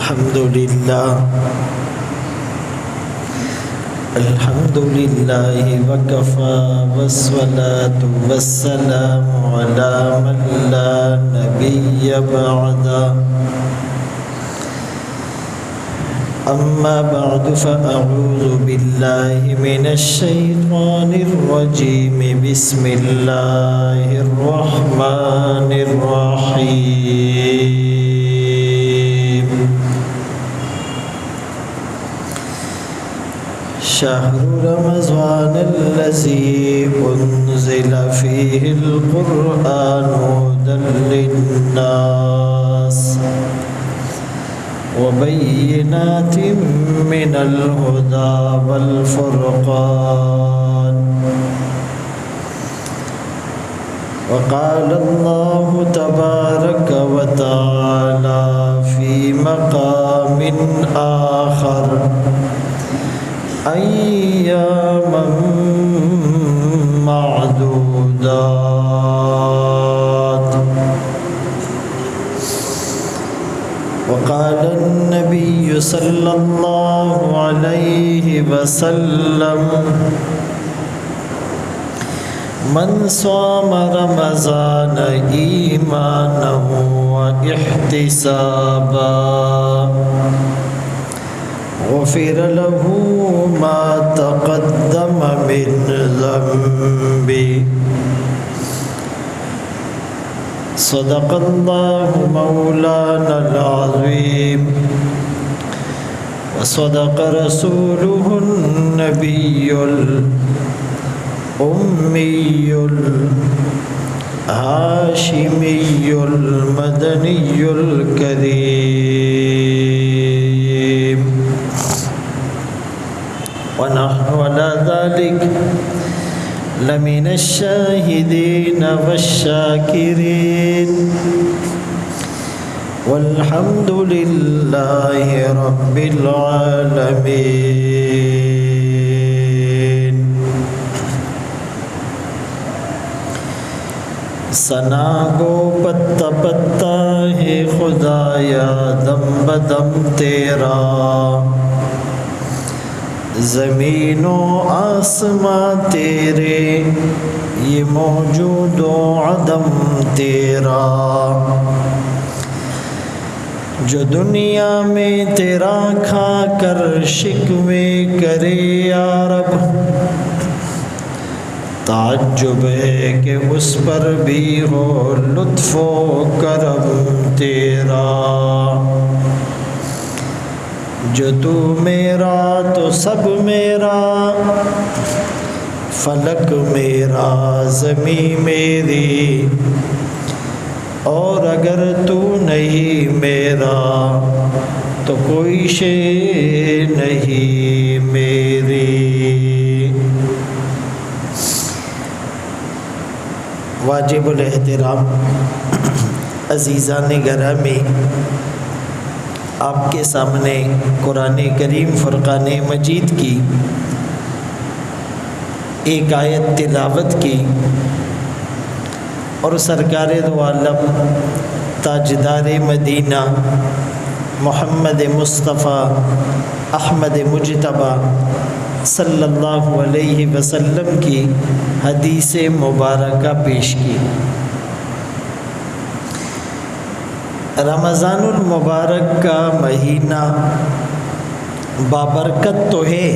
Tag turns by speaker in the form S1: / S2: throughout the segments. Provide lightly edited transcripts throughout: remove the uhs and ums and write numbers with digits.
S1: الحمد لله وكفى والصلاة والسلام على من لا نبي بعده أما بعد فأعوذ بالله من الشيطان الرجيم بسم الله الرحمن الرحيم شهر رمضان الذي أنزل فيه القرآن هدى للناس وبينات من الهدى والفرقان وقال الله تبارك وتعالى في مقام آخر أياما معدودات وقال النبي صلى الله عليه وسلم من صام رمضان إيمانا واحتسابا غفر له ما تقدم من ذنبه صدق الله مولانا العظيم وصدق رسوله النبي الأمي الهاشمي المدني الكريم ونحن على ذلك لمن الشاهدين والشاكرين والحمد لله رب العالمين ثنا گو پتا پتا ہے خدایا دم بدم تیرا زمین و آسماں تیرے یہ موجود و عدم تیرا جو دنیا میں تیرا کھا کر شکوے کرے یا رب تعجب ہے کہ اس پر بھی ہو لطف و کرم تیرا جو تو میرا تو سب میرا فلک میرا زمین میری اور اگر تو نہیں میرا تو کوئی شے نہیں میری۔ واجب الاحترام عزیزان گرامی، آپ کے سامنے قرآن کریم فرقان مجید کی ایک آیت تلاوت کی اور سرکار دو عالم تاجدار مدینہ محمد مصطفیٰ احمد مجتبیٰ صلی اللہ علیہ وسلم کی حدیث مبارکہ پیش کی۔ رمضان المبارک کا مہینہ بابرکت تو ہے،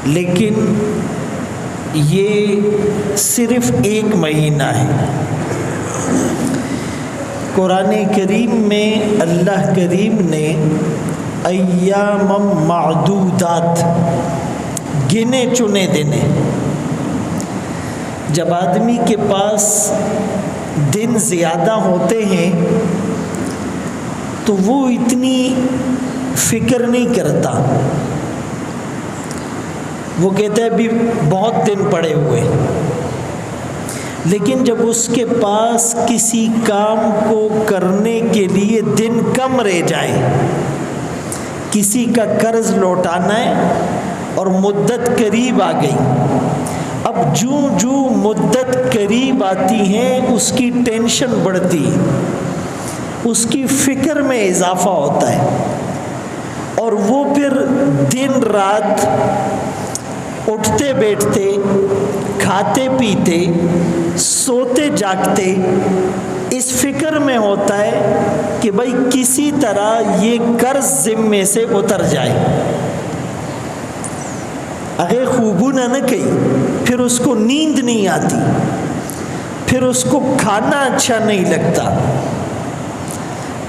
S1: لیکن یہ صرف ایک مہینہ ہے۔ قرآن کریم میں اللہ کریم نے ایام معدودات، گنے چنے دن، جب آدمی کے پاس دن زیادہ ہوتے ہیں تو وہ اتنی فکر نہیں کرتا، وہ کہتا ہے بھی بہت دن پڑے ہوئے، لیکن جب اس کے پاس کسی کام کو کرنے کے لیے دن کم رہ جائے، کسی کا قرض لوٹانا ہے اور مدت قریب آ گئی، اب جو مدت قریب آتی ہے اس کی ٹینشن بڑھتی، اس کی فکر میں اضافہ ہوتا ہے، اور وہ پھر دن رات اٹھتے بیٹھتے، کھاتے پیتے، سوتے جاگتے اس فکر میں ہوتا ہے کہ بھائی کسی طرح یہ قرض ذمے سے اتر جائے۔ اگر خوبو نہ کہی، پھر اس کو نیند نہیں آتی، پھر اس کو کھانا اچھا نہیں لگتا،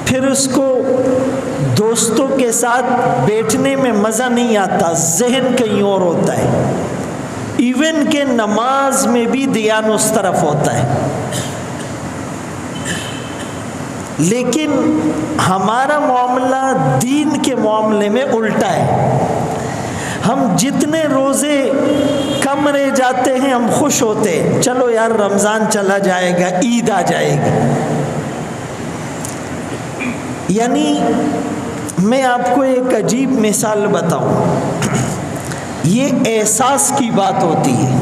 S1: پھر اس کو دوستوں کے ساتھ بیٹھنے میں مزہ نہیں آتا، ذہن کہیں اور ہوتا ہے، ایون کہ نماز میں بھی دھیان اس طرف ہوتا ہے۔ لیکن ہمارا معاملہ دین کے معاملے میں الٹا ہے۔ ہم جتنے روزے کم رہ جاتے ہیں ہم خوش ہوتے ہیں، چلو یار رمضان چلا جائے گا، عید آ جائے گی۔ یعنی میں آپ کو ایک عجیب مثال بتاؤں، یہ احساس کی بات ہوتی ہے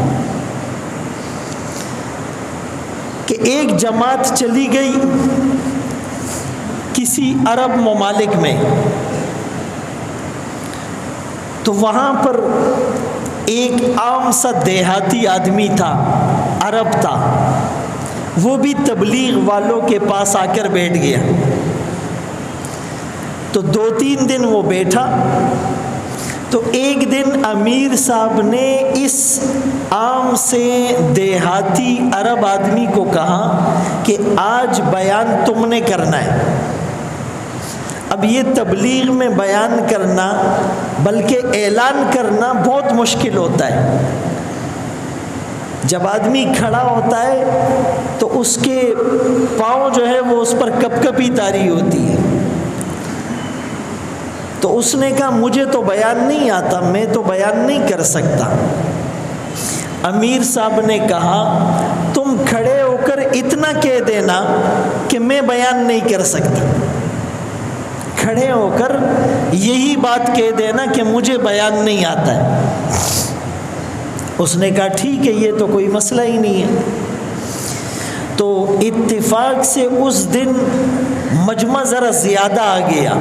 S1: کہ ایک جماعت چلی گئی کسی عرب ممالک میں، تو وہاں پر ایک عام سا دیہاتی آدمی تھا، عرب تھا، وہ بھی تبلیغ والوں کے پاس آ کر بیٹھ گیا۔ تو 2-3 دن وہ بیٹھا، تو ایک دن امیر صاحب نے اس عام سے دیہاتی عرب آدمی کو کہا کہ آج بیان تم نے کرنا ہے۔ اب یہ تبلیغ میں بیان کرنا بلکہ اعلان کرنا بہت مشکل ہوتا ہے۔ جب آدمی کھڑا ہوتا ہے تو اس کے پاؤں جو ہے وہ اس پر کپ کپی طاری ہوتی ہے۔ تو اس نے کہا مجھے تو بیان نہیں آتا، میں تو بیان نہیں کر سکتا۔ امیر صاحب نے کہا تم کھڑے ہو کر اتنا کہہ دینا کہ میں بیان نہیں کر سکتا، کھڑے ہو کر یہی بات کہہ دینا کہ مجھے بیان نہیں آتا ہے۔ اس نے کہا ٹھیک ہے، یہ تو کوئی مسئلہ ہی نہیں ہے۔ تو اتفاق سے اس دن مجمع ذرا زیادہ آ گیا،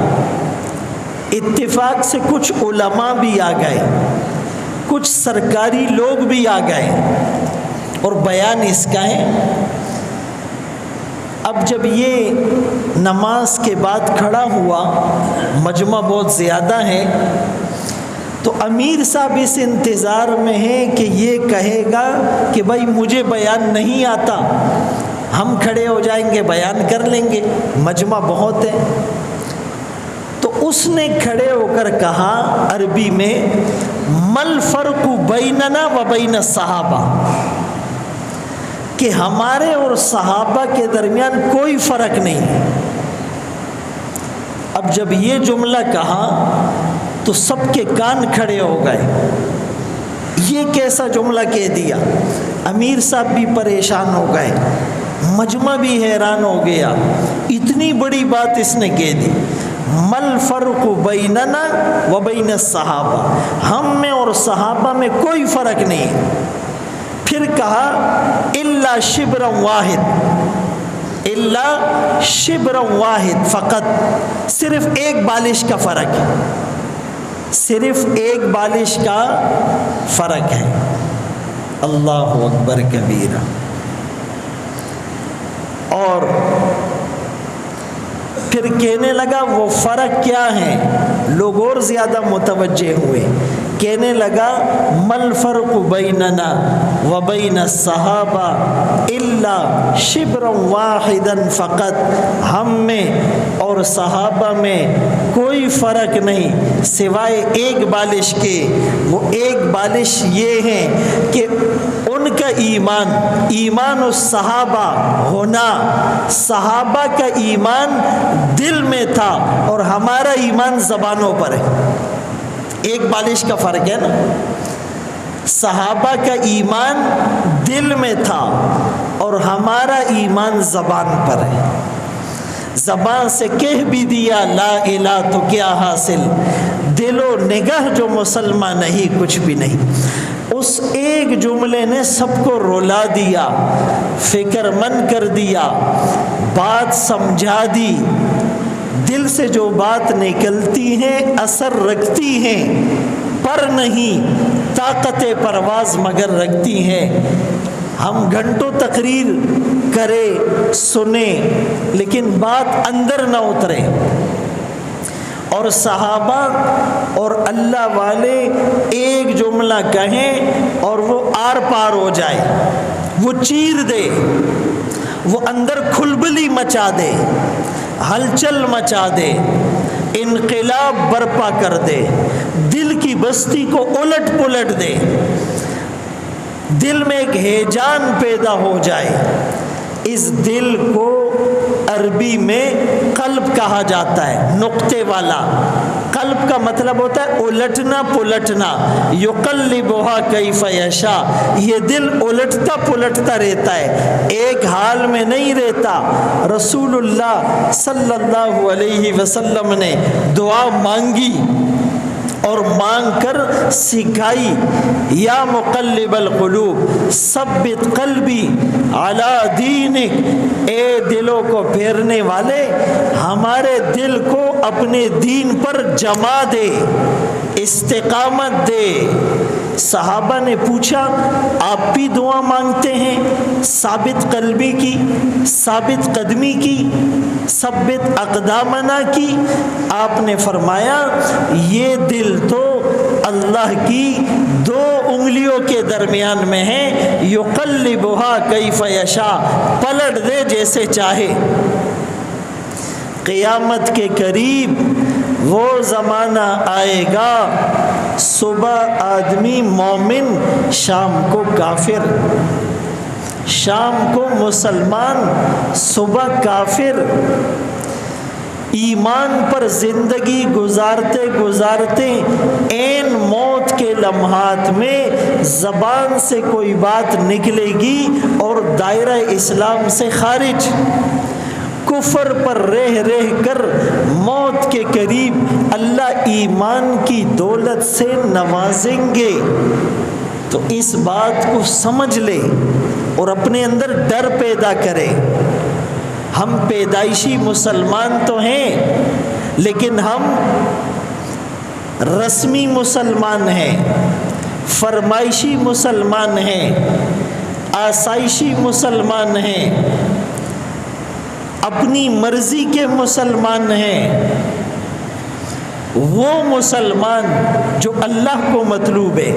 S1: اتفاق سے کچھ علماء بھی آ گئے، کچھ سرکاری لوگ بھی آ گئے، اور بیان اس کا ہے۔ اب جب یہ نماز کے بعد کھڑا ہوا، مجمع بہت زیادہ ہے، تو امیر صاحب اس انتظار میں ہیں کہ یہ کہے گا کہ بھائی مجھے بیان نہیں آتا، ہم کھڑے ہو جائیں گے بیان کر لیں گے، مجمع بہت ہے۔ تو اس نے کھڑے ہو کر کہا عربی میں مل فرق بیننا و بین الصحابہ، کہ ہمارے اور صحابہ کے درمیان کوئی فرق نہیں ہے۔ اب جب یہ جملہ کہا تو سب کے کان کھڑے ہو گئے، یہ کیسا جملہ کہہ دیا۔ امیر صاحب بھی پریشان ہو گئے، مجمع بھی حیران ہو گیا، اتنی بڑی بات اس نے کہہ دی۔ مل فرق بیننا و بین الصحابہ، ہم میں اور صحابہ میں کوئی فرق نہیں۔ پھر کہا الا شبرا واحد، الا شبرا واحد فقط، صرف ایک بالش کا فرق ہے، صرف ایک بالش کا فرق ہے۔ اللہ اکبر کبیرہ۔ اور پھر کہنے لگا وہ فرق کیا ہے، لوگ اور زیادہ متوجہ ہوئے، کہنے لگا مل فرق بیننا و بین الصحابہ الا شبرا واحدا فقط، ہم میں اور صحابہ میں کوئی فرق نہیں سوائے ایک بالش کے۔ وہ ایک بالش یہ ہے کہ ان کا ایمان، ایمان الصحابہ ہونا، صحابہ کا ایمان دل میں تھا اور ہمارا ایمان زبانوں پر ہے۔ ایک بالش کا فرق ہے نا، صحابہ کا ایمان دل میں تھا اور ہمارا ایمان زبان پر ہے۔ زبان سے کہہ بھی دیا لا الہ تو کیا حاصل، دل و نگاہ جو مسلمان نہیں کچھ بھی نہیں۔ اس ایک جملے نے سب کو رلا دیا، فکر مند کر دیا، بات سمجھا دی، دل سے جو بات نکلتی ہیں اثر رکھتی ہیں، پر نہیں طاقت پرواز مگر رکھتی ہیں۔ ہم گھنٹوں تقریر کرے سنیں لیکن بات اندر نہ اترے، اور صحابہ اور اللہ والے ایک جملہ کہیں اور وہ آر پار ہو جائے، وہ چیر دے، وہ اندر کھلبلی مچا دے، ہلچل مچا دے، انقلاب برپا کر دے، دل کی بستی کو الٹ پلٹ دے، دل میں ایک ہیجان پیدا ہو جائے۔ اس دل کو عربی میں قلب کہا جاتا ہے، نقطے والا۔ قلب کا مطلب ہوتا ہے الٹنا پلٹنا، یقلبھا کیف یشاء، یہ دل الٹتا پلٹتا رہتا ہے، ایک حال میں نہیں رہتا۔ رسول اللہ صلی اللہ علیہ وسلم نے دعا مانگی اور مانگ کر سکھائی، یا مقلب القلوب ثبت قلبی علی دینک، اے دلوں کو پھیرنے والے ہمارے دل کو اپنے دین پر جما دے، استقامت دے۔ صحابہ نے پوچھا آپ بھی دعا مانگتے ہیں ثابت قلبی کی، ثابت قدمی کی، ثبت اقدامنا کی؟ آپ نے فرمایا یہ دل تو اللہ کی دو انگلیوں کے درمیان میں ہے، یقلبھا کیف یشاء، پلٹ دے جیسے چاہے۔ قیامت کے قریب وہ زمانہ آئے گا، صبح آدمی مومن، شام کو کافر، شام کو مسلمان، صبح کافر۔ ایمان پر زندگی گزارتے گزارتے عین موت کے لمحات میں زبان سے کوئی بات نکلے گی اور دائرہ اسلام سے خارج، کفر پر رہ رہ کر موت کے قریب اللہ ایمان کی دولت سے نوازیں گے۔ تو اس بات کو سمجھ لے اور اپنے اندر ڈر پیدا کرے۔ ہم پیدائشی مسلمان تو ہیں لیکن ہم رسمی مسلمان ہیں، فرمائشی مسلمان ہیں، آسائشی مسلمان ہیں، اپنی مرضی کے مسلمان ہیں۔ وہ مسلمان جو اللہ کو مطلوب ہے،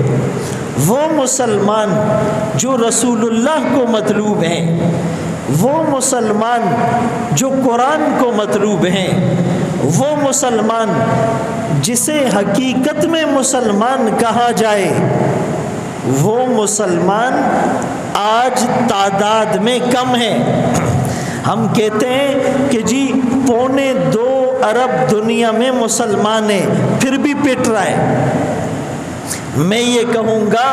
S1: وہ مسلمان جو رسول اللہ کو مطلوب ہے، وہ مسلمان جو قرآن کو مطلوب ہیں، وہ مسلمان جسے حقیقت میں مسلمان کہا جائے، وہ مسلمان آج تعداد میں کم ہے۔ ہم کہتے ہیں کہ جی 2.25 ارب دنیا میں مسلمان ہیں، پھر بھی پٹ رہا ہے۔ میں یہ کہوں گا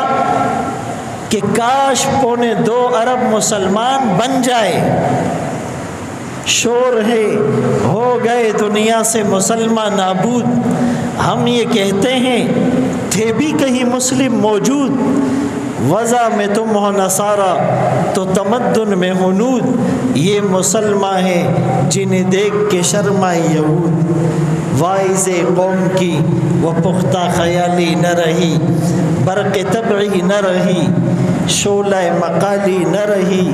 S1: کہ کاش 2.25 ارب مسلمان بن جائے۔ شور ہے ہو گئے دنیا سے مسلمان نابود۔ ہم یہ کہتے ہیں تھے بھی کہیں مسلم موجود، وضع میں تم ہو نصارہ تو تمدن میں ہنود، یہ مسلمان ہیں جنہیں دیکھ کے شرمائے یہود۔ واعظ قوم کی وہ پختہ خیالی نہ رہی، برق طبعی نہ رہی، شعلہ مقالی نہ رہی،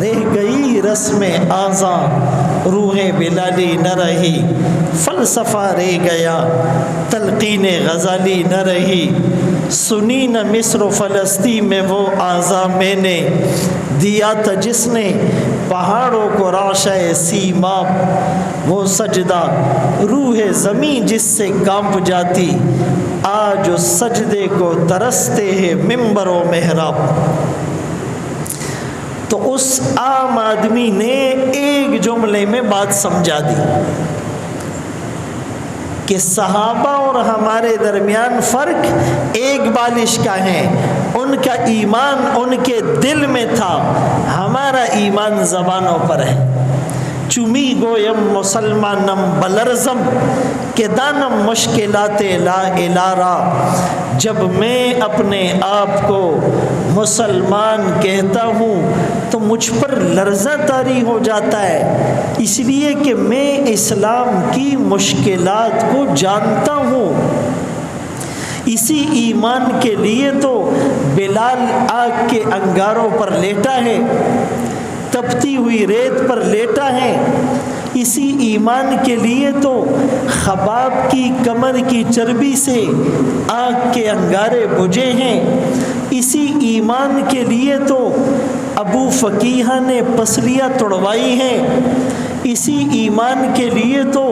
S1: رہ گئی رسم آزاں روح بلالی نہ رہی، فلسفہ رہ گیا تلقین غزالی نہ رہی، سنی نہ مصر و فلسطین میں وہ آزاں میں نے دیا تھا جس نے پہاڑوں کو راشۂ سیماب، وہ سجدہ روح زمین جس سے کانپ جاتی، آج اس سجدے کو ترستے ہیں ممبر و محراب۔ تو اس عام آدمی نے ایک جملے میں بات سمجھا دی کہ صحابہ اور ہمارے درمیان فرق ایک بالش کا ہے، ان کا ایمان ان کے دل میں تھا، ہمارا ایمان زبانوں پر ہے۔ چمی گویم مسلمانم بلرزم کہ دانم مشکلات لا الارا. جب میں اپنے آپ کو مسلمان کہتا ہوں تو مجھ پر لرزہ طاری ہو جاتا ہے، اس لیے کہ میں اسلام کی مشکلات کو جانتا ہوں. اسی ایمان کے لیے تو بلال آگ کے انگاروں پر لیٹا ہے، تپتی ہوئی ریت پر لیٹا ہے. اسی ایمان کے لیے تو خباب کی کمر کی چربی سے آگ کے انگارے بجھے ہیں. اسی ایمان کے لیے تو ابو فقیہ نے پسلیاں توڑوائی ہیں. اسی ایمان کے لیے تو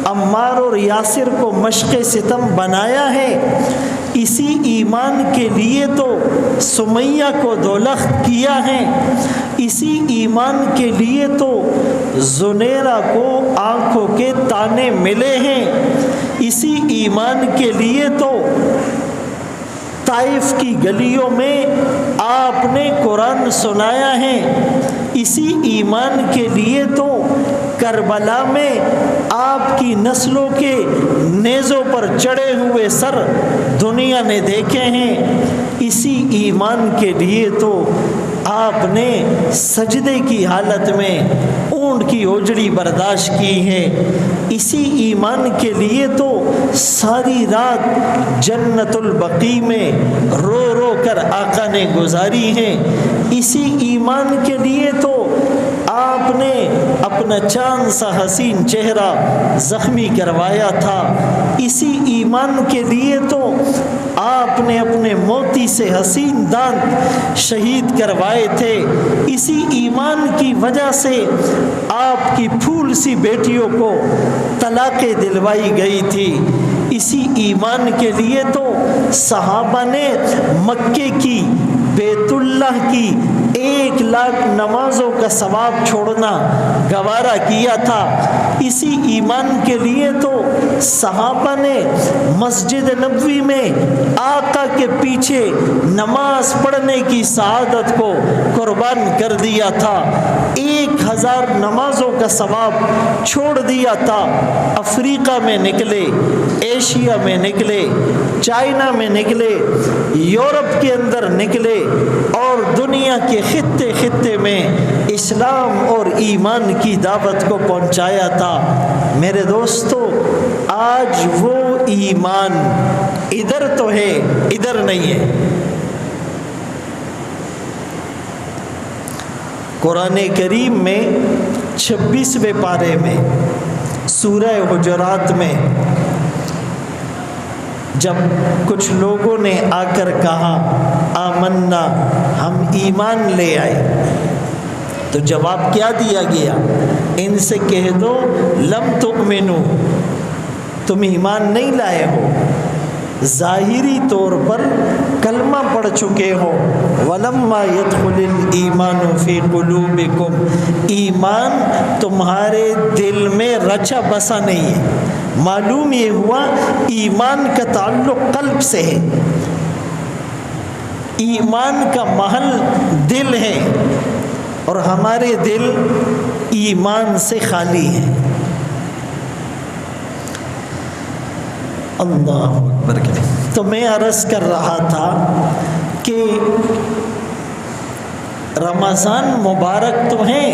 S1: عمار اور یاسر کو مشق ستم بنایا ہے. اسی ایمان کے لیے تو سمیہ کو دولخت کیا ہے. اسی ایمان کے لیے تو زنیرہ کو آنکھوں کے تانے ملے ہیں. اسی ایمان کے لیے تو طائف کی گلیوں میں آپ نے قرآن سنایا ہے. اسی ایمان کے لیے تو کربلا میں آپ کی نسلوں کے نیزوں پر چڑھے ہوئے سر دنیا نے دیکھے ہیں. اسی ایمان کے لیے تو آپ نے سجدے کی حالت میں اونٹ کی اوجڑی برداشت کی ہے. اسی ایمان کے لیے تو ساری رات جنت البقیع میں رو رو کر آقا نے گزاری ہے. اسی ایمان کے لیے تو آپ نے اپنا چاند سا حسین چہرہ زخمی کروایا تھا. اسی ایمان کے لیے تو آپ نے اپنے موتی سے حسین دانت شہید کروائے تھے. اسی ایمان کی وجہ سے آپ کی پھول سی بیٹیوں کو طلاقیں دلوائی گئی تھی. اسی ایمان کے لیے تو صحابہ نے مکے کی بیت اللہ کی 1,00,000 نمازوں کا ثواب چھوڑنا گوارا کیا تھا. اسی ایمان کے لیے تو صحابہ نے مسجد نبوی میں آقا کے پیچھے نماز پڑھنے کی سعادت کو قربان کر دیا تھا. 1,000 نمازوں کا ثواب چھوڑ دیا تھا. افریقہ میں نکلے، ایشیا میں نکلے، چائنا میں نکلے، یورپ کے اندر نکلے اور دنیا کے خطے خطے میں اسلام اور ایمان کی دعوت کو پہنچایا تھا. میرے دوستو، آج وہ ایمان ادھر تو ہے، ادھر نہیں ہے. قرآن کریم میں 26ویں پارے میں سورہ حجرات میں جب کچھ لوگوں نے آ کر کہا آمنا، ہم ایمان لے آئے، تو جواب کیا دیا گیا؟ ان سے کہہ دو لم تؤمنو، تم ایمان نہیں لائے ہو، ظاہری طور پر کلمہ پڑھ چکے ہو. وَلَمَّا يَدْخُلِ الْإِيمَانُ فِي قُلُوبِكُمْ، ایمان تمہارے دل میں رچا بسا نہیں ہے. معلوم یہ ہوا ایمان کا تعلق قلب سے ہے، ایمان کا محل دل ہے، اور ہمارے دل ایمان سے خالی ہے. اللہ اکبر. تو میں عرض کر رہا تھا کہ رمضان مبارک تو ہیں،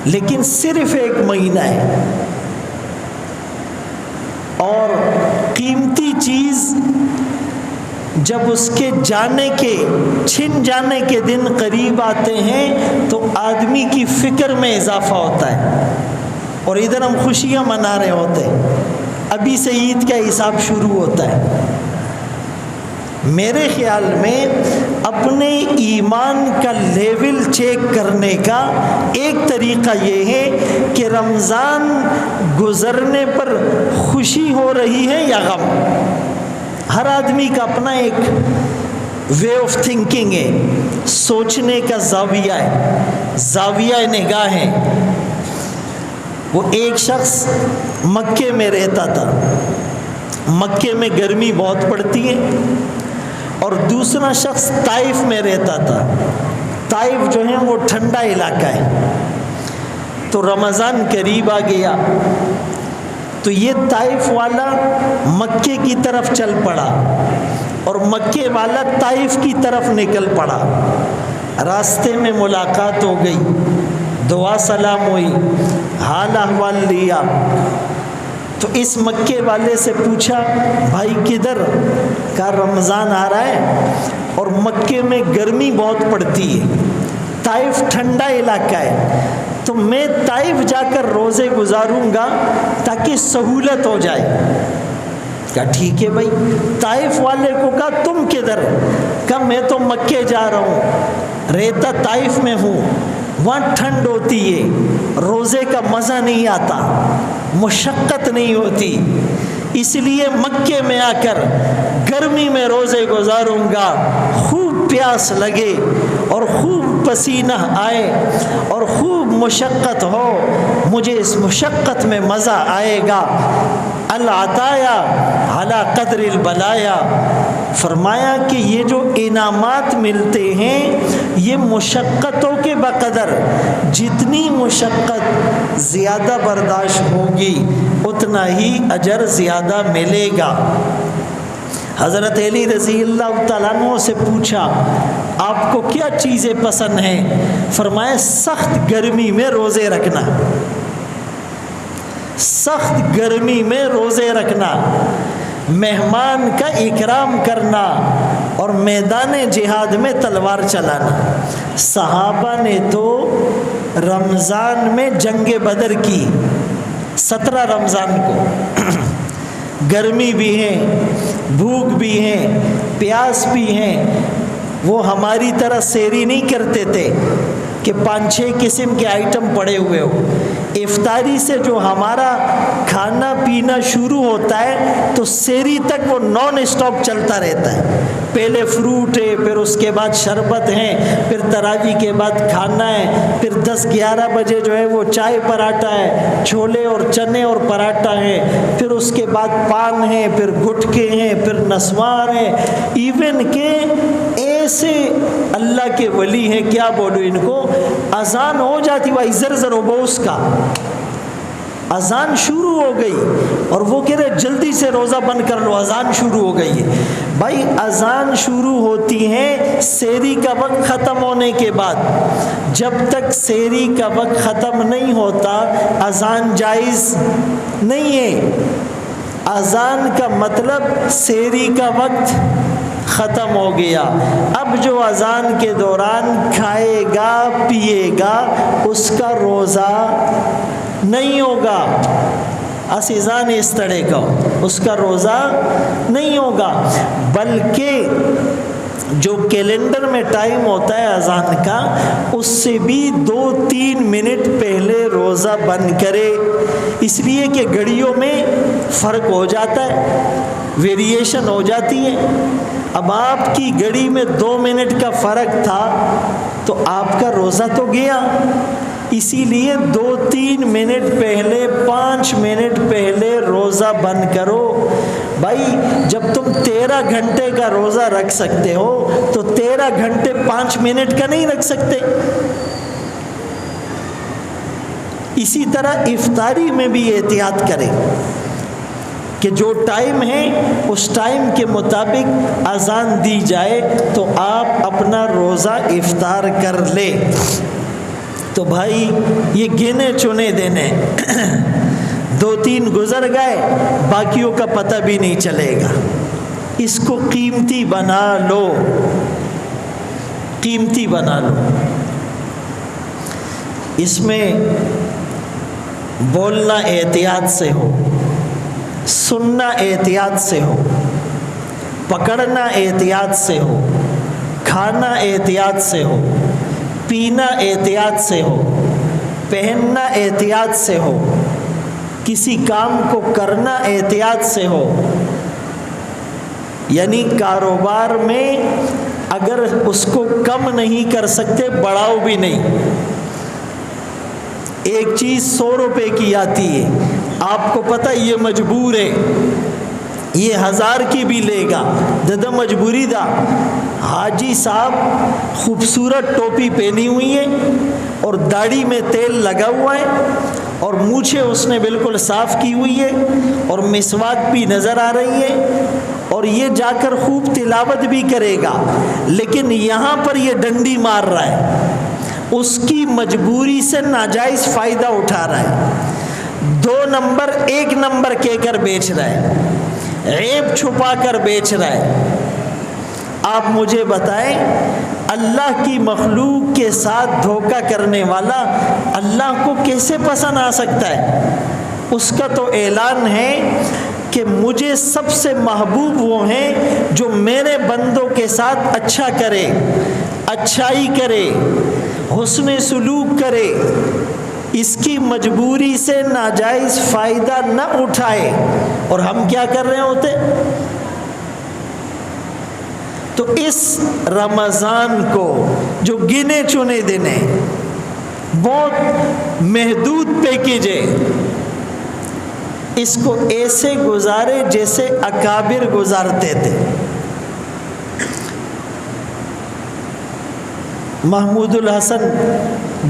S1: لیکن صرف 1 مہینہ ہے، اور قیمتی چیز جب اس کے جانے کے چھن جانے کے دن قریب آتے ہیں تو آدمی کی فکر میں اضافہ ہوتا ہے. اور ادھر ہم خوشیاں منا رہے ہوتے ہیں، ابھی سے عید کا حساب شروع ہوتا ہے. میرے خیال میں اپنے ایمان کا لیول چیک کرنے کا ایک طریقہ یہ ہے کہ رمضان گزرنے پر خوشی ہو رہی ہے یا غم. ہر آدمی کا اپنا ایک وے آف تھنکنگ ہے، سوچنے کا زاویہ ہے، زاویہ نگاہ ہے. وہ ایک شخص مکے میں رہتا تھا، مکے میں گرمی بہت پڑتی ہے، اور دوسرا شخص طائف میں رہتا تھا. طائف جو ہے وہ ٹھنڈا علاقہ ہے. تو رمضان قریب آ گیا، تو یہ طائف والا مکے کی طرف چل پڑا اور مکے والا طائف کی طرف نکل پڑا۔ راستے میں ملاقات ہو گئی، دعا سلام ہوئی، حال احوال لیا۔ تو اس مکے والے سے پوچھا بھائی کدھر؟ کہا رمضان آ رہا ہے اور مکے میں گرمی بہت پڑتی ہے، طائف ٹھنڈا علاقہ ہے، تو میں طائف جا کر روزے گزاروں گا تاکہ سہولت ہو جائے۔ کہا ٹھیک ہے بھائی۔ طائف والے کو کہا تم کدھر؟ کہا میں تو مکے جا رہا ہوں، رہتا طائف میں ہوں، وہاں ٹھنڈ ہوتی ہے، روزے کا مزہ نہیں آتا، مشقت نہیں ہوتی، اس لیے مکے میں آ کر گرمی میں روزے گزاروں گا، خوب پیاس لگے اور خوب پسینہ آئے اور خوب مشقت ہو، مجھے اس مشقت میں مزہ آئے گا۔ العطایا علی قدر البلایا، فرمایا کہ یہ جو انعامات ملتے ہیں یہ مشقتوں کے بقدر، جتنی مشقت زیادہ برداشت ہوگی اتنا ہی اجر زیادہ ملے گا۔ حضرت علی رضی اللہ تعالیٰ عنہ سے پوچھا آپ کو کیا چیزیں پسند ہیں؟ فرمایا سخت گرمی میں روزے رکھنا، سخت گرمی میں روزے رکھنا، مہمان کا اکرام کرنا اور میدان جہاد میں تلوار چلانا۔ صحابہ نے تو رمضان میں جنگ بدر کی، 17 رمضان کو، گرمی بھی ہے، بھوک بھی ہے، پیاس بھی ہے، وہ ہماری طرح سیری نہیں کرتے تھے کہ 5-6 قسم کے آئٹم پڑے ہوئے ہو۔ افطاری سے جو ہمارا کھانا پینا شروع ہوتا ہے تو سیری تک وہ نان اسٹاپ چلتا رہتا ہے، پہلے فروٹ ہے، پھر اس کے بعد شربت ہے، پھر تراویح کے بعد کھانا ہے، پھر 10-11 بجے جو ہے وہ چائے پراٹھا ہے، چھولے اور چنے اور پراٹھا ہے، پھر اس کے بعد پان ہے، پھر گٹکے ہیں، پھر نسوار ہے، ایون کہ ایسے اللہ کے ولی ہیں، کیا بولو ان کو، اذان ہو جاتی بھائی زر ہو بوس کا، اذان شروع ہو گئی اور وہ کہہ رہے جلدی سے روزہ بند کر لو، اذان شروع ہو گئی ہے۔ بھائی اذان شروع ہوتی ہے سحری کا وقت ختم ہونے کے بعد، جب تک سحری کا وقت ختم نہیں ہوتا اذان جائز نہیں ہے۔ اذان کا مطلب سحری کا وقت ختم ہو گیا، اب جو اذان کے دوران کھائے گا پیے گا اس کا روزہ نہیں ہوگا، اذان اس طرح کا اس کا روزہ نہیں ہوگا، بلکہ جو کیلنڈر میں ٹائم ہوتا ہے اذان کا اس سے بھی 2-3 منٹ پہلے روزہ بند کرے، اس لیے کہ گھڑیوں میں فرق ہو جاتا ہے، ویریشن ہو جاتی ہے۔ اب آپ کی گھڑی میں 2 منٹ کا فرق تھا تو آپ کا روزہ تو گیا، اسی لیے 2-3 منٹ پہلے 5 منٹ پہلے روزہ بند کرو۔ بھائی جب تم 13 گھنٹے کا روزہ رکھ سکتے ہو تو 13 گھنٹے 5 منٹ کا نہیں رکھ سکتے۔ اسی طرح افطاری میں بھی احتیاط کریں کہ جو ٹائم ہے اس ٹائم کے مطابق اذان دی جائے تو آپ اپنا روزہ افطار کر لے۔ تو بھائی یہ گنے چنے دینے 2-3 گزر گئے، باقیوں کا پتہ بھی نہیں چلے گا، اس کو قیمتی بنا لو، قیمتی بنا لو۔ اس میں بولنا احتیاط سے ہو، سننا احتیاط سے ہو، پکڑنا احتیاط سے ہو، کھانا احتیاط سے ہو، پینا احتیاط سے ہو، پہننا احتیاط سے ہو، کسی کام کو کرنا احتیاط سے ہو۔ یعنی کاروبار میں اگر اس کو کم نہیں کر سکتے بڑھاؤ بھی نہیں۔ ایک چیز 100 روپے کی آتی ہے، آپ کو پتہ یہ مجبور ہے، یہ 1000 کی بھی لے گا دادا مجبوری دا. حاجی صاحب خوبصورت ٹوپی پہنی ہوئی ہے اور داڑھی میں تیل لگا ہوا ہے اور مونچھیں اس نے بالکل صاف کی ہوئی ہے اور مسواک بھی نظر آ رہی ہے اور یہ جا کر خوب تلاوت بھی کرے گا، لیکن یہاں پر یہ ڈنڈی مار رہا ہے، اس کی مجبوری سے ناجائز فائدہ اٹھا رہا ہے. 2 نمبر 1 نمبر کہہ کر بیچ رہا ہے، عیب چھپا کر بیچ رہا ہے. آپ مجھے بتائیں اللہ کی مخلوق کے ساتھ دھوکہ کرنے والا اللہ کو کیسے پسند آ سکتا ہے؟ اس کا تو اعلان ہے کہ مجھے سب سے محبوب وہ ہیں جو میرے بندوں کے ساتھ اچھا کرے، اچھائی کرے، حسن سلوک کرے، اس کی مجبوری سے ناجائز فائدہ نہ اٹھائے. اور ہم کیا کر رہے ہوتے؟ تو اس رمضان کو جو گنے چنے دن ہیں، بہت محدود پیکیج ہے، اس کو ایسے گزارے جیسے اکابر گزارتے تھے. محمود الحسن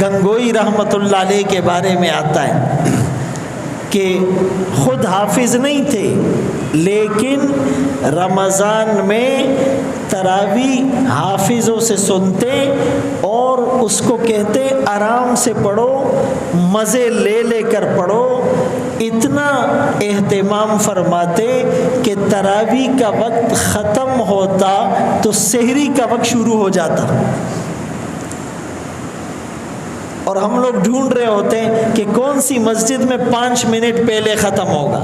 S1: گنگوئی رحمۃ اللہ علیہ کے بارے میں آتا ہے کہ خود حافظ نہیں تھے، لیکن رمضان میں تراویح حافظوں سے سنتے اور اس کو کہتے آرام سے پڑھو، مزے لے لے کر پڑھو. اتنا اہتمام فرماتے کہ تراویح کا وقت ختم ہوتا تو سحری کا وقت شروع ہو جاتا، اور ہم لوگ ڈھونڈ رہے ہوتے ہیں کہ کون سی مسجد میں 5 منٹ پہلے ختم ہوگا.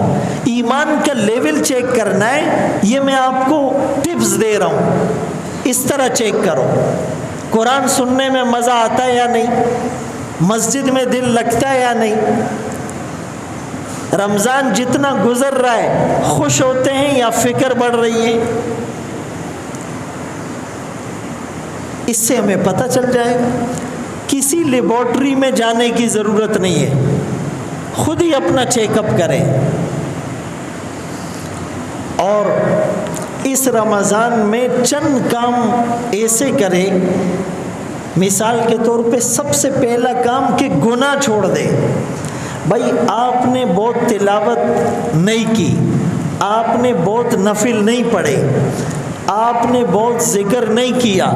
S1: ایمان کا لیول چیک کرنا ہے، یہ میں آپ کو ٹپس دے رہا ہوں، اس طرح چیک کرو. قرآن سننے میں مزہ آتا ہے یا نہیں؟ مسجد میں دل لگتا ہے یا نہیں؟ رمضان جتنا گزر رہا ہے خوش ہوتے ہیں یا فکر بڑھ رہی ہے؟ اس سے ہمیں پتہ چل جائے گا. کسی لیبارٹری میں جانے کی ضرورت نہیں ہے، خود ہی اپنا چیک اپ کریں. اور اس رمضان میں چند کام ایسے کریں، مثال کے طور پہ سب سے پہلا کام کہ گناہ چھوڑ دے. بھائی آپ نے بہت تلاوت نہیں کی، آپ نے بہت نفل نہیں پڑھے، آپ نے بہت ذکر نہیں کیا،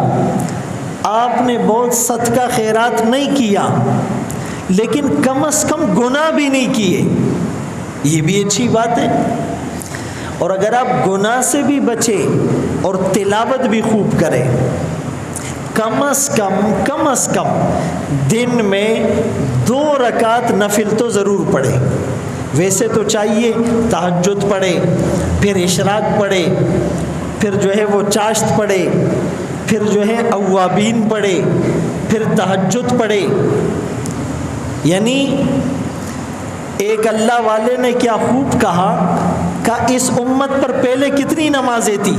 S1: آپ نے بہت صدقہ خیرات نہیں کیا، لیکن کم از کم گناہ بھی نہیں کیے، یہ بھی اچھی بات ہے. اور اگر آپ گناہ سے بھی بچے اور تلاوت بھی خوب کریں، کم از کم دن میں 2 رکعت نفل تو ضرور پڑھے. ویسے تو چاہیے تہجد پڑھے، پھر اشراق پڑھے، پھر جو ہے وہ چاشت پڑھے، پھر جو ہے اوابین پڑھے، پھر تہجد پڑھے. یعنی ایک اللہ والے نے کیا خوب کہا کہ اس امت پر پہلے کتنی نمازیں تھی؟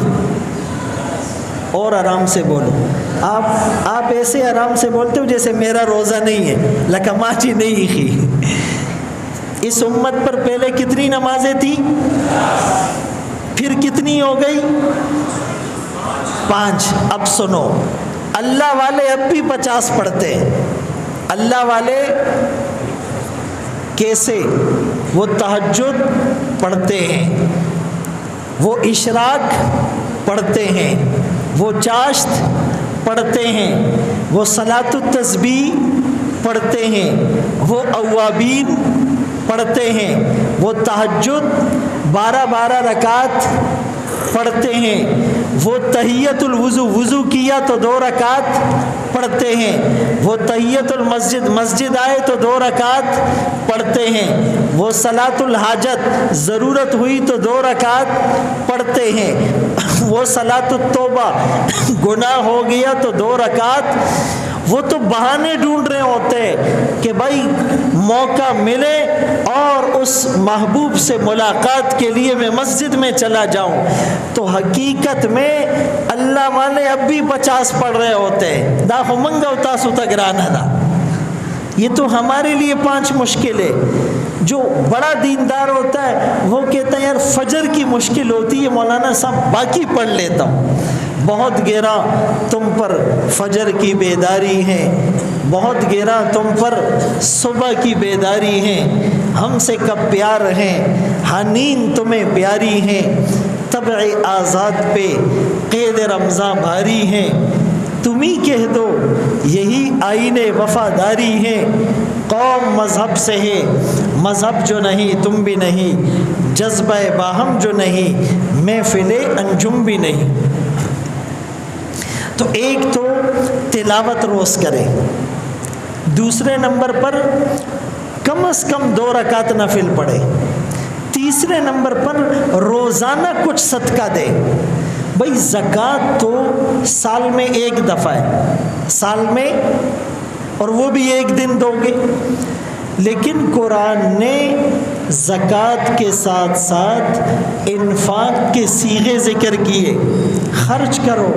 S1: اور آرام سے بولو. آپ ایسے آرام سے بولتے ہو جیسے میرا روزہ نہیں ہے، لکماچی نہیں کی. اس امت پر پہلے کتنی نمازیں تھی؟ پھر کتنی ہو گئی؟ 5. اب سنو، اللہ والے اب بھی 50 پڑھتے ہیں. اللہ والے کیسے؟ وہ تہجد پڑھتے ہیں، وہ اشراق پڑھتے ہیں، وہ چاشت پڑھتے ہیں، وہ صلاۃ التسبیح پڑھتے ہیں، وہ اوابین پڑھتے ہیں، وہ تہجد 12 رکعت پڑھتے ہیں، وہ تحیت الوضو، وضو کیا تو 2 رکعت پڑھتے ہیں، وہ تحیت المسجد، مسجد آئے تو 2 رکعت پڑھتے ہیں، وہ صلاۃ الحاجت، ضرورت ہوئی تو 2 رکعت پڑھتے ہیں، وہ صلاۃ التوبہ، گناہ ہو گیا تو 2 رکعت. وہ تو بہانے ڈھونڈ رہے ہوتے ہیں کہ بھائی موقع ملے اور اس محبوب سے ملاقات کے لیے میں مسجد میں چلا جاؤں. تو حقیقت میں اللہ والے اب بھی 50 پڑھ رہے ہوتے ہیں. دا منگا ہوتا سو تگرانا دا. یہ تو ہمارے لیے 5 مشکل ہے. جو بڑا دیندار ہوتا ہے وہ کہ کہتا ہے یار فجر کی مشکل ہوتی ہے مولانا صاحب، باقی پڑھ لیتا ہوں۔ بہت گہرا تم پر فجر کی بیداری ہے، بہت گہرا تم پر صبح کی بیداری ہے، ہم سے کب پیار ہے، ہاں نیند تمہیں پیاری ہے، طبع آزاد پہ قید رمضاں بھاری ہے، تم ہی کہہ دو یہی آئین وفاداری ہے، قوم مذہب سے ہے مذہب جو نہیں تم بھی نہیں، جذبہ باہم جو نہیں محفل انجم بھی نہیں۔ تو ایک تو تلاوت روز کرے، دوسرے نمبر پر کم از کم 2 رکعت نفل پڑھے، تیسرے نمبر پر روزانہ کچھ صدقہ دے۔ بھئی زکوٰۃ تو سال میں 1 دفعہ ہے، سال میں، اور وہ بھی 1 دن دو گے، لیکن قرآن نے زکوٰۃ کے ساتھ ساتھ انفاق کے صیغے ذکر کیے۔ خرچ کرو،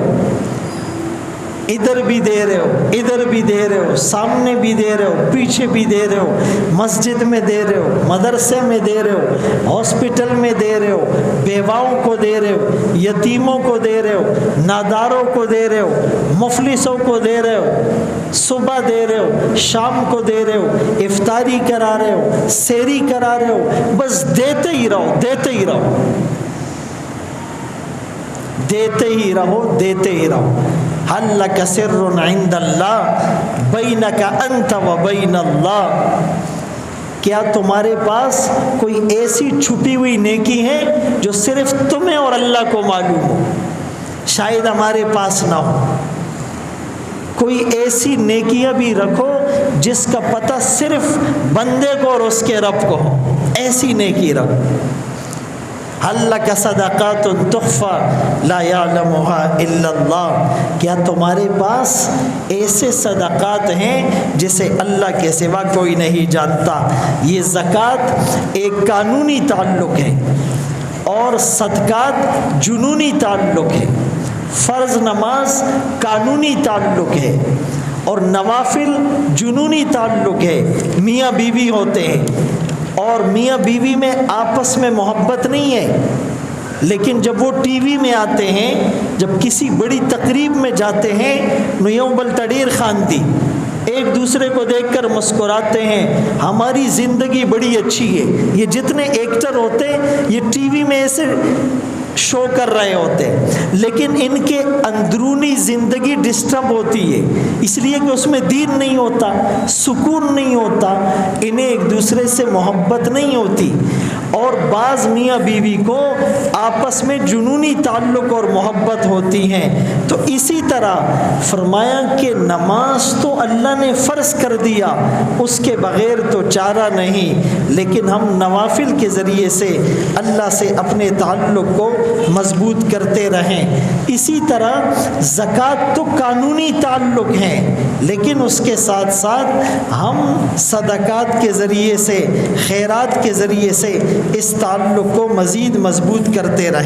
S1: ادھر بھی دے رہے ہو، ادھر بھی دے رہے ہو، سامنے بھی دے رہے ہو، پیچھے بھی دے رہے ہو، مسجد میں دے رہے ہو، مدرسے میں دے رہے ہو، ہاسپٹل میں دے رہے ہو، بیواؤں کو دے رہے ہو، یتیموں کو دے رہے ہو، ناداروں کو دے رہے ہو، مفلسوں کو دے رہے ہو، صبح دے رہے ہو، شام کو دے رہے ہو، افطاری کرا رہے ہو، سحری کرا رہے ہو، بس دیتے ہی رہو، دیتے ہی رہو، دیتے ہی رہو، دیتے ہی رہو۔ حل لک سر عند اللہ بینک انت و بین اللہ، کیا تمہارے پاس کوئی ایسی چھپی ہوئی نیکی ہے جو صرف تمہیں اور اللہ کو معلوم ہو؟ شاید ہمارے پاس نہ ہو۔ کوئی ایسی نیکیاں بھی رکھو جس کا پتہ صرف بندے کو اور اس کے رب کو ہو، ایسی نیکی رکھو۔ حل لک صدقات تخفی لا یعلمها الا اللہ، کیا تمہارے پاس ایسے صدقات ہیں جسے اللہ کے سوا کوئی نہیں جانتا؟ یہ زکوٰۃ ایک قانونی تعلق ہے اور صدقات جنونی تعلق ہے۔ فرض نماز قانونی تعلق ہے اور نوافل جنونی تعلق ہے۔ میاں بیوی ہوتے ہیں اور میاں بیوی میں آپس میں محبت نہیں ہے، لیکن جب وہ ٹی وی میں آتے ہیں، جب کسی بڑی تقریب میں جاتے ہیں، نیوں بل تڑیر خاندی، ایک دوسرے کو دیکھ کر مسکراتے ہیں، ہماری زندگی بڑی اچھی ہے۔ یہ جتنے ایکٹر ہوتے ہیں یہ ٹی وی میں ایسے شو کر رہے ہوتے ہیں، لیکن ان کے اندرونی زندگی ڈسٹرب ہوتی ہے، اس لیے کہ اس میں دین نہیں ہوتا، سکون نہیں ہوتا، انہیں ایک دوسرے سے محبت نہیں ہوتی۔ اور بعض میاں بیوی کو آپس میں جنونی تعلق اور محبت ہوتی ہیں۔ تو اسی طرح فرمایا کہ نماز تو اللہ نے فرض کر دیا، اس کے بغیر تو چارہ نہیں، لیکن ہم نوافل کے ذریعے سے اللہ سے اپنے تعلق کو مضبوط کرتے رہیں۔ اسی طرح زکوٰۃ تو قانونی تعلق ہے، لیکن اس کے ساتھ ساتھ ہم صدقات کے ذریعے سے، خیرات کے ذریعے سے اس تعلق کو مزید مضبوط کرتے رہیں۔